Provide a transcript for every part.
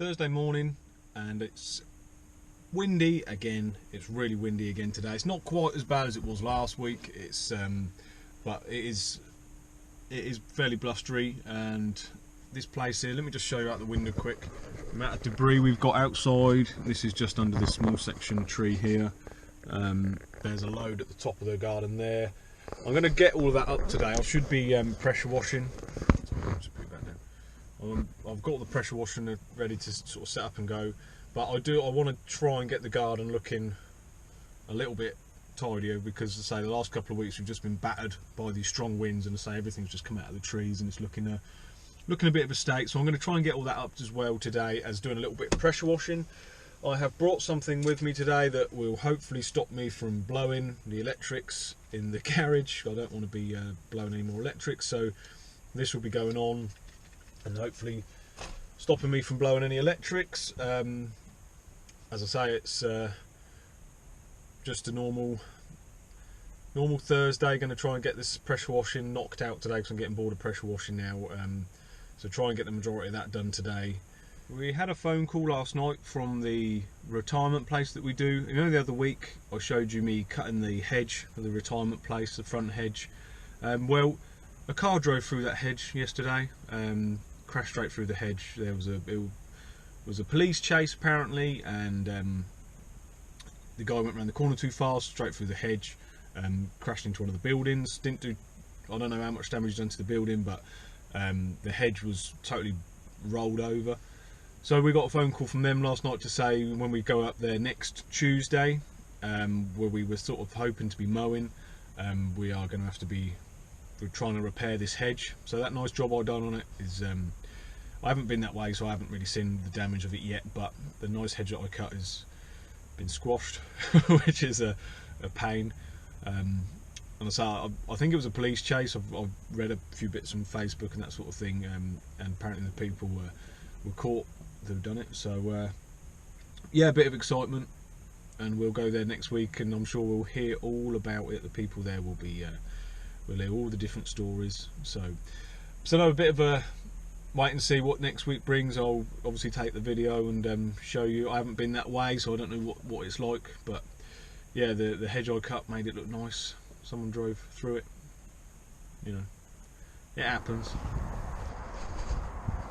Thursday morning and it's windy again. It's really windy again today. It's not quite as bad as it was last week. But it is fairly blustery, and this place here, let me just show you out the window quick. The amount of debris we've got outside. This is just under this small section tree here. There's a load at the top of the garden there. I'm going to get all of that up today. I should be pressure washing. I've got the pressure washing ready to sort of set up and go, but I want to try and get the garden looking a little bit tidier, because as I say, the last couple of weeks we've just been battered by these strong winds, and I say everything's just come out of the trees and it's looking a bit of a state. So I'm going to try and get all that up as well today, as doing a little bit of pressure washing. I have brought something with me today that will hopefully stop me from blowing the electrics in the garage. I don't want to be blowing any more electrics, so this will be going on and hopefully stopping me from blowing any electrics. As I say, it's just a normal Thursday. Going to try and get this pressure washing knocked out today, because I'm getting bored of pressure washing now. So try and get the majority of that done today. We had a phone call last night from the retirement place that we do. You know, the other week I showed you me cutting the hedge for the retirement place, the front hedge. Well, a car drove through that hedge yesterday, crashed straight through the hedge. It was a police chase apparently, and the guy went around the corner too fast, straight through the hedge, crashed into one of the buildings. I don't know how much damage done to the building, but the hedge was totally rolled over. So we got a phone call from them last night to say when we go up there next Tuesday, where we were sort of hoping to be mowing, we are going to have to be, we're trying to repair this hedge. So that nice job I done on it is, I haven't been that way, so I haven't really seen the damage of it yet, but the nice hedge that I cut has been squashed, which is a pain. And I think it was a police chase. I've read a few bits on Facebook and that sort of thing, and apparently the people were caught that have done it. So yeah, a bit of excitement, and we'll go there next week, and I'm sure we'll hear all about it. The people there will be we'll hear all the different stories. So no, a bit of a wait and see what next week brings. I'll obviously take the video and show you. I haven't been that way, so I don't know what it's like, but yeah, the hedge I cut made it look nice. Someone drove through it, you know, it happens.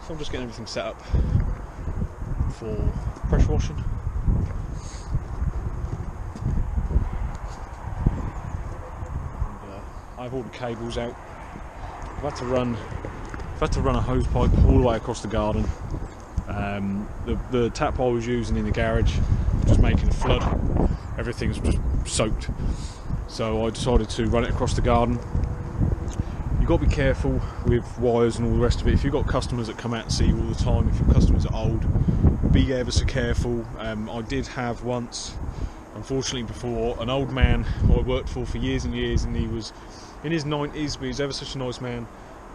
So I'm just getting everything set up for pressure washing. And, I have all the cables out. I've had to run a hose pipe all the way across the garden. The tap I was using in the garage was just making a flood. Everything's just soaked. So I decided to run it across the garden. You've got to be careful with wires and all the rest of it. If you've got customers that come out and see you all the time, if your customers are old, be ever so careful. I did have once, unfortunately before, an old man who I worked for years and years, and he was in his 90s, but he was ever such a nice man.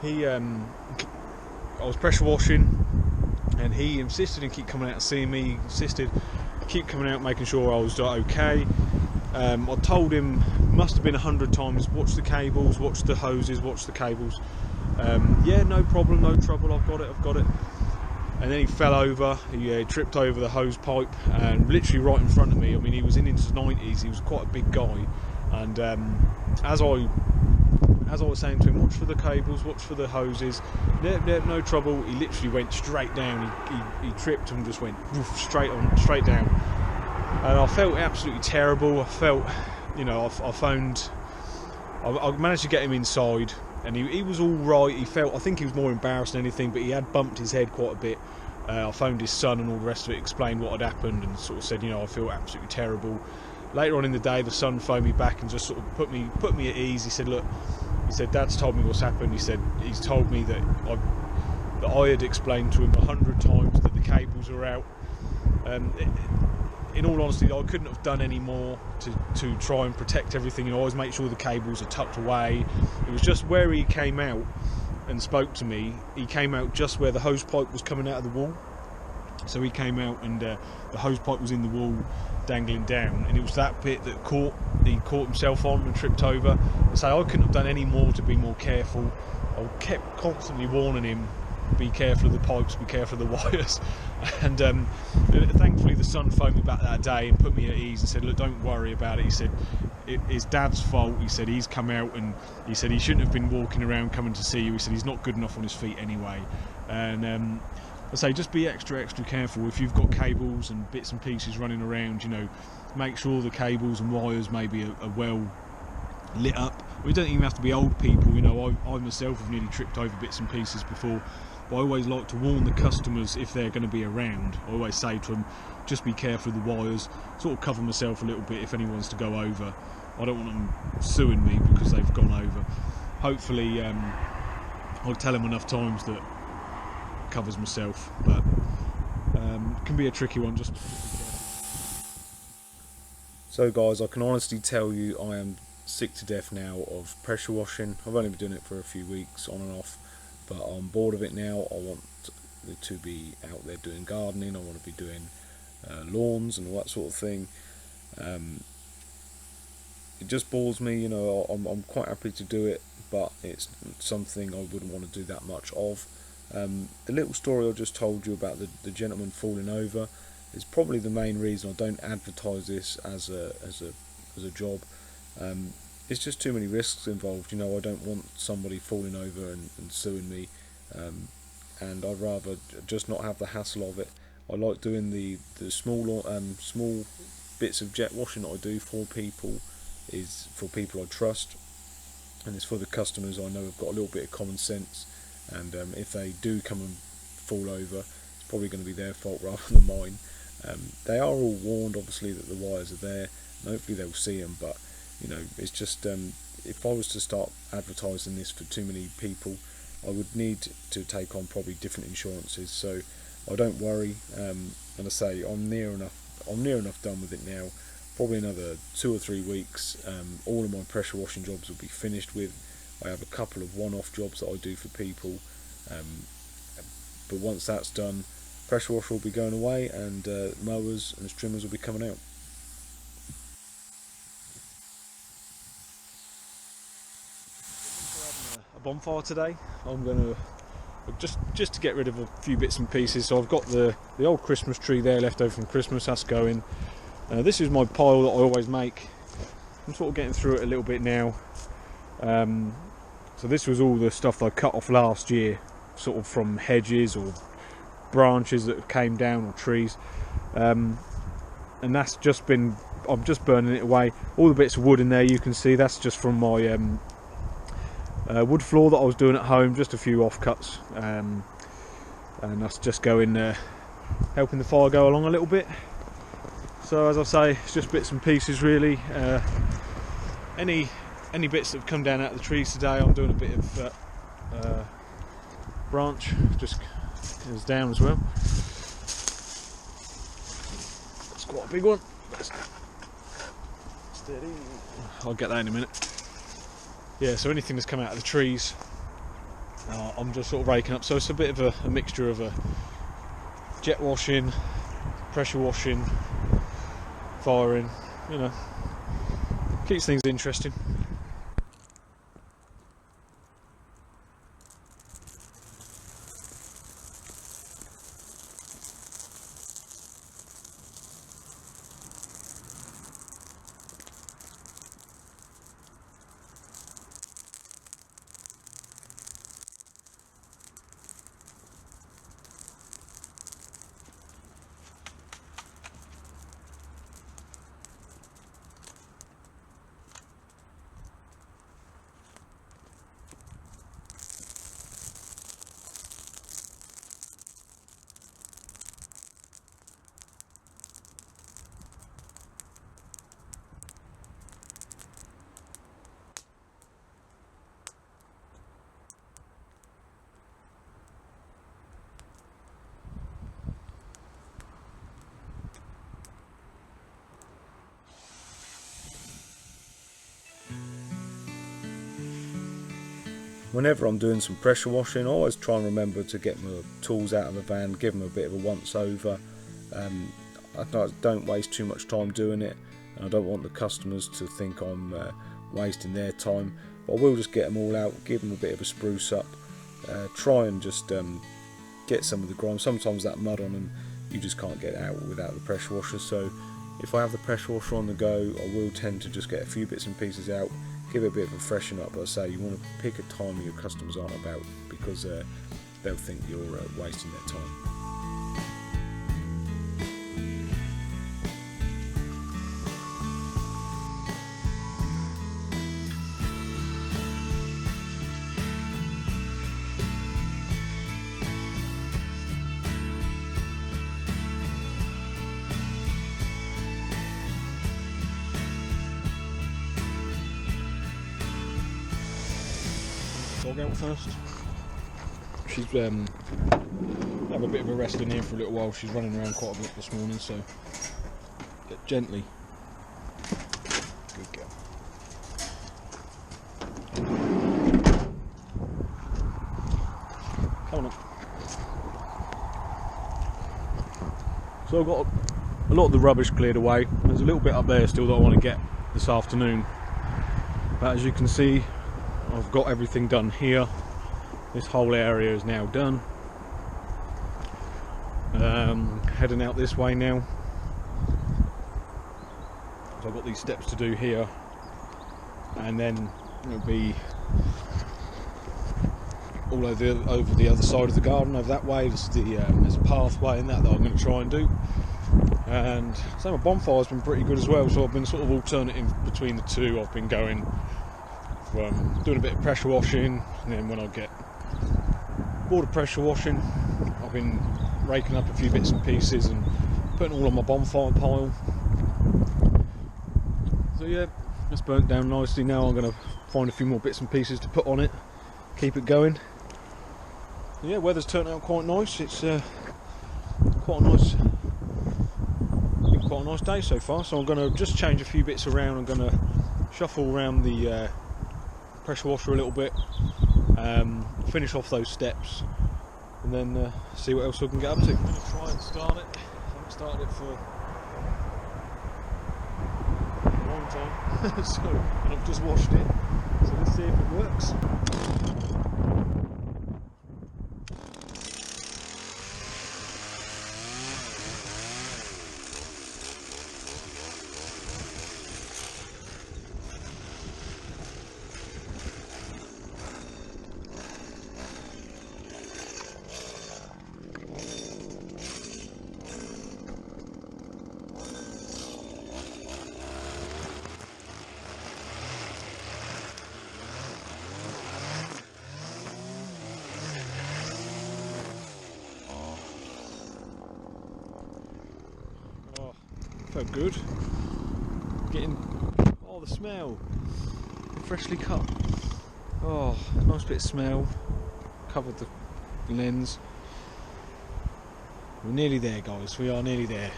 I was pressure washing, and he insisted and keep coming out and seeing me, keep coming out making sure I was okay. I told him, must have been 100 times, watch the cables, watch the hoses, watch the cables. Yeah, no problem, no trouble, I've got it. And then he fell over, he tripped over the hose pipe, and literally right in front of me. I mean, he was in his 90s, he was quite a big guy, and as I was saying to him, watch for the cables, watch for the hoses, no trouble, he literally went straight down. He tripped and just went straight down. And I felt absolutely terrible. I felt, you know, I managed to get him inside, and he was all right. I think he was more embarrassed than anything, but he had bumped his head quite a bit. I phoned his son and all the rest of it, explained what had happened, and sort of said, you know, I feel absolutely terrible. Later on in the day, the son phoned me back and just sort of put me at ease. He said, look, Dad's told me what's happened. He said he's told me that I had explained to him 100 times that the cables are out. In all honesty, I couldn't have done any more to try and protect everything. You know, always make sure the cables are tucked away. It was just where he came out and spoke to me. He came out just where the hose pipe was coming out of the wall. So he came out, and the hose pipe was in the wall, dangling down, and it was that bit that he caught himself on and tripped over. So I couldn't have done any more to be more careful. I kept constantly warning him be careful of the pipes, be careful of the wires. And thankfully the son phoned me back that day and put me at ease and said, look, don't worry about it. He said it's Dad's fault. He said he's come out and he said he shouldn't have been walking around coming to see you. He said he's not good enough on his feet anyway. And I say just be extra careful if you've got cables and bits and pieces running around. You know, make sure the cables and wires maybe are well lit up. We don't even have to be old people. You know, I myself have nearly tripped over bits and pieces before. But I always like to warn the customers if they're going to be around. I always say to them, just be careful of the wires, sort of cover myself a little bit if anyone's to go over. I don't want them suing me because they've gone over. Hopefully I'll tell them enough times that covers myself, but it can be a tricky one. Just be careful. So guys, I can honestly tell you I am sick to death now of pressure washing. I've only been doing it for a few weeks on and off, but I'm bored of it now. I want to be out there doing gardening. I want to be doing lawns and all that sort of thing. It just bores me, you know. I'm quite happy to do it, but it's something I wouldn't want to do that much of. The little story I just told you about the gentleman falling over is probably the main reason I don't advertise this as a job. It's just too many risks involved. You know, I don't want somebody falling over and suing me, and I'd rather just not have the hassle of it. I like doing the small bits of jet washing that I do for people, is for people I trust, and it's for the customers I know have got a little bit of common sense. And if they do come and fall over, it's probably going to be their fault rather than mine. They are all warned, obviously, that the wires are there, and hopefully they'll see them. But you know, it's just if I was to start advertising this for too many people, I would need to take on probably different insurances. So I don't worry. And I say I'm near enough done with it now. Probably another 2 or 3 weeks. All of my pressure washing jobs will be finished with. I have a couple of one-off jobs that I do for people, but once that's done, pressure washer will be going away, and mowers and trimmers will be coming out. A bonfire today. I'm going to just to get rid of a few bits and pieces. So I've got the old Christmas tree there left over from Christmas. That's going. This is my pile that I always make. I'm sort of getting through it a little bit now. So this was all the stuff I cut off last year, sort of from hedges or branches that came down, or trees, and that's just been, I'm just burning it away. All the bits of wood in there you can see, that's just from my wood floor that I was doing at home, just a few offcuts, and that's just going helping the fire go along a little bit. So as I say, it's just bits and pieces really. Any bits that have come down out of the trees today, I'm doing a bit of branch, just is down as well. It's quite a big one. Steady. I'll get that in a minute. Yeah, so anything that's come out of the trees, I'm just sort of raking up. So it's a bit of a mixture of jet washing, pressure washing, firing. You know, keeps things interesting. Whenever I'm doing some pressure washing, I always try and remember to get my tools out of the van, give them a bit of a once over. I don't waste too much time doing it, and I don't want the customers to think I'm wasting their time. But I will just get them all out, give them a bit of a spruce up, try and just get some of the grime. Sometimes that mud on them you just can't get out without the pressure washer, so if I have the pressure washer on the go, I will tend to just get a few bits and pieces out, give it a bit of a freshen up. But I say you want to pick a time your customers aren't about, because they'll think you're wasting their time. Dog out first. She's have a bit of a rest in here for a little while. She's running around quite a bit this morning, so get gently. Good girl. Come on up. So I've got a lot of the rubbish cleared away. There's a little bit up there still that I want to get this afternoon, but as you can see, I've got everything done here. This whole area is now done. Heading out this way now. So I've got these steps to do here, and then it'll be all over the other side of the garden, over that way. There's a pathway and that I'm going to try and do. And so my bonfire's been pretty good as well, so I've been sort of alternating between the two. I've been going doing a bit of pressure washing, and then when I get bored of pressure washing, I've been raking up a few bits and pieces and putting all on my bonfire pile. So yeah, it's burnt down nicely. Now I'm going to find a few more bits and pieces to put on it, keep it going. So yeah, weather's turned out quite nice. It's quite a nice day so far. So I'm going to just change a few bits around. I'm going to shuffle around the pressure washer a little bit, finish off those steps, and then see what else I can get up to. I'm going to try and start it. I haven't started it for a long time, so I've just washed it. So let's see if it works. Felt good. Getting the smell, freshly cut. Oh, nice bit of smell. Covered the lens. We're nearly there, guys. We are nearly there.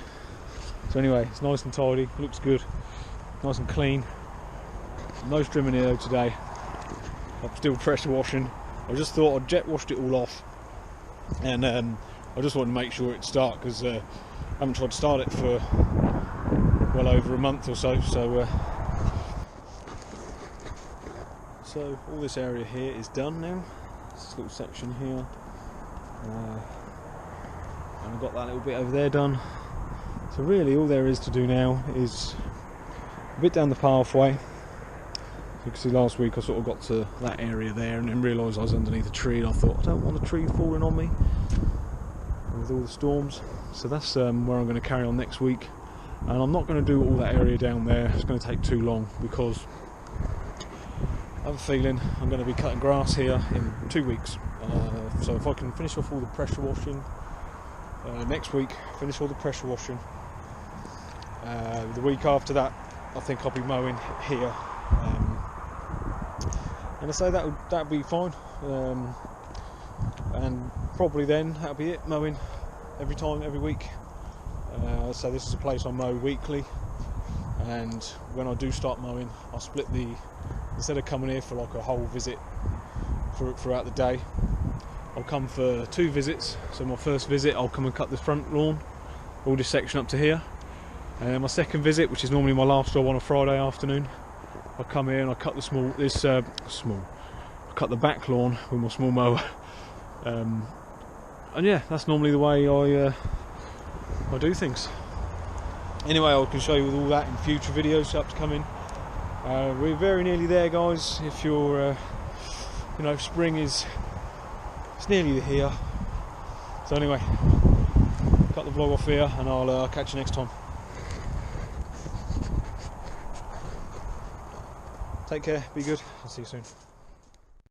So anyway, it's nice and tidy. Looks good. Nice and clean. No trimming here though today. I'm still pressure washing. I just thought I'd jet washed it all off, and I just wanted to make sure it'd start, because I haven't tried to start it for well over a month or so. So all this area here is done now. This little section here, and I've got that little bit over there done. So really all there is to do now is a bit down the pathway. You can see last week I sort of got to that area there and then realised I was underneath a tree, and I thought I don't want a tree falling on me with all the storms. So that's where I'm going to carry on next week, and I'm not going to do all that area down there. It's going to take too long, because I have a feeling I'm going to be cutting grass here in 2 weeks. So if I can finish off all the pressure washing next week, finish all the pressure washing, the week after that I think I'll be mowing here, and I say that'll be fine, and probably then that'll be it, mowing every week. So this is a place I mow weekly, and when I do start mowing, I'll split instead of coming here for like a whole visit throughout the day, I'll come for 2 visits. So my first visit, I'll come and cut the front lawn, all this section up to here, and then my second visit, which is normally my last job on a Friday afternoon, I come here and I cut the cut the back lawn with my small mower, and And yeah, that's normally the way I do things. Anyway, I can show you all that in future videos upcoming. We're very nearly there, guys. If you're, you know, spring is, it's nearly here. So anyway, cut the vlog off here, and I'll catch you next time. Take care, be good, I'll see you soon.